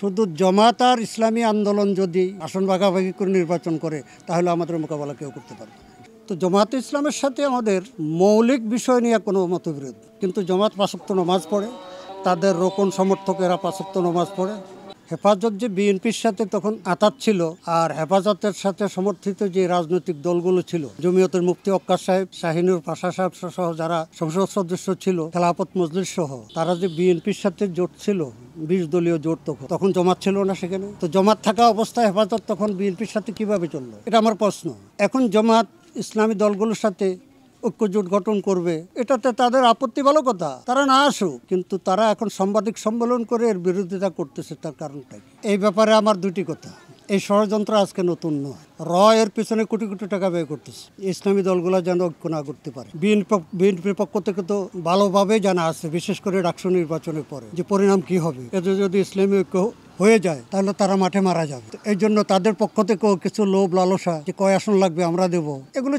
শুধু জামাত আর ইসলামী আন্দোলন যদি আসন ভাগাভাগি করে নির্বাচন করে তাহলে আমাদের মোকাবেলা কেউ করতে পারবে না। তো জামাতে ইসলামের সাথে আমাদের মৌলিক বিষয় নিয়ে কোনো মতবিরোধ, কিন্তু জামাত ৫ ওয়াক্ত নামাজ পড়ে, তাদের রোকন সমর্থকেরা ৫ ওয়াক্ত নামাজ পড়ে। হেফাজত যে বিএনপির সাথে তখন আতাত ছিল, আর হেফাজতের সাথে সমর্থিত যে রাজনৈতিক দলগুলো ছিল, জমিয়তের মুফতি ওয়াক্কার সাহেব, শাহিনুর পাশা সাহেব সহ যারা সংসদ সদস্য ছিল, খেলাফত মজলিস সহ, তারা যে বিএনপির সাথে জোট ছিল, ২০ দলীয় জোট, তখন জামাত ছিল না সেখানে। তো জামাত থাকা অবস্থায় হেফাজত তখন বিএনপির সাথে কিভাবে চললো, এটা আমার প্রশ্ন। এখন জামাত ইসলামী দলগুলোর সাথে ঐক্যজোট গঠন করবে, এটাতে তাদের আপত্তি, ভালো কথা, তারা না আসুক, কিন্তু তারা এখন সাংবাদিক সম্মেলন করে এর বিরোধিতা করতেছে। তার কারণটা কি? এই ব্যাপারে আমার দুটি কথা। এই ষড়যন্ত্র আজকে নতুন নয়, এর পিছনে কোটি কোটি টাকা ব্যয় করতেছে ইসলামী দলগুলো যেন ঐক্য না করতে পারে। বিএনপির পক্ষ থেকে তো ভালোভাবে জানা আছে, বিশেষ করে ডাকসু নির্বাচনের পরে যে পরিণাম কি হবে। এতে যদি ইসলামী ঐক্য হয়ে যায় তাহলে তারা মাঠে মারা যাবে। এই জন্য তাদের পক্ষ থেকেও কিছু লোভ লালসা, যে কয় আসন লাগবে আমরা দেব, এগুলো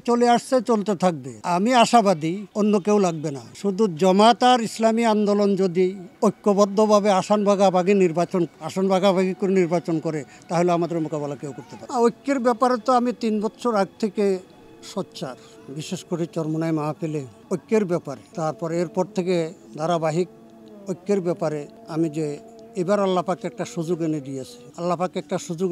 চলে আসছে, চলতে থাকবে। আমি আশাবাদী অন্য কেউ লাগবে না। শুধু জামাত আর ইসলামী আন্দোলন যদি ঐক্যবদ্ধভাবে আসন ভাগাভাগি করে নির্বাচন করে তাহলে আমাদের মোকাবেলা কেউ করতে পারে। ঐক্যের ব্যাপারে তো আমি ৩ বছর আগ থেকে সোচ্চার, বিশেষ করে চরমোনাই মাহফিলে ঐক্যের ব্যাপারে, তারপরে এরপর থেকে ধারাবাহিক ঐক্যের ব্যাপারে আমি যে এবার আল্লাহ পাক একটা সুযোগ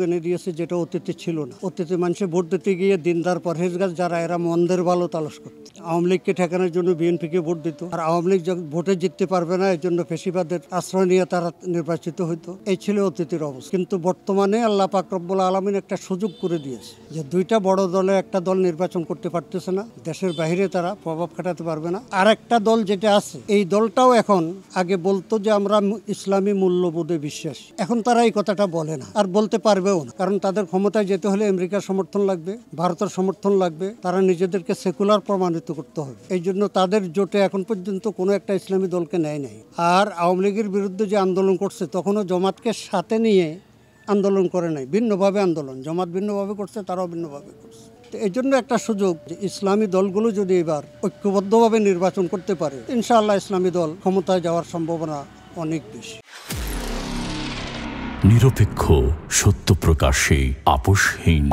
এনে দিয়েছে, যেটা অতীতে ছিল না। অতীতে মানুষে ভোট দিতে গিয়ে দিনদার পরহেজগার যারা, এরা মন্দের ভালো তালাশ করত। আওয়ামী লীগকে ঠেকানোর জন্য বিএনপিকে ভোট দিত, আর আওয়ামী লীগ যখন ভোটে জিততে পারবে না, এর জন্য ফেসিবাদের আশ্রয় নিয়ে তারা নির্বাচিত হইতো। এই ছিল অতীতের অবস্থা। কিন্তু বর্তমানে আল্লাহ পাক রব্বুল আলামিন একটা সুযোগ করে দিয়েছে, যে 2টা বড় দলে একটা দল নির্বাচন করতে পারতেছে না, দেশের বাইরে তারা প্রভাব খাটাতে পারবে না। আর একটা দল যেটা আছে, এই দলটাও এখন, আগে বলতো যে আমরা ইসলামী মূল্যবোধে বিশ্বাসী, এখন তারা এই কথাটা বলে না, আর বলতে পারবেও না। কারণ তাদের ক্ষমতায় যেতে হলে আমেরিকার সমর্থন লাগবে, ভারতের সমর্থন লাগবে, তারা নিজেদেরকে সেকুলার প্রমাণিত করতে হবে। এই জন্য তাদের জোটে এখন পর্যন্ত কোনো একটা ইসলামী দলকে নেয় নাই। আর আওয়ামী লীগের বিরুদ্ধে যে আন্দোলন করছে, তখনও জামাতকে সাথে নিয়ে আন্দোলন করে নাই, ভিন্নভাবে আন্দোলন, জামাত ভিন্নভাবে করছে, তারাও ভিন্নভাবে করছে। তো এই জন্য একটা সুযোগ, যে ইসলামী দলগুলো যদি এবার ঐক্যবদ্ধভাবে নির্বাচন করতে পারে, ইনশাআল্লাহ ইসলামী দল ক্ষমতায় যাওয়ার সম্ভাবনা অনেক বেশি। নিরপেক্ষ, সত্য প্রকাশে আপোষহীন।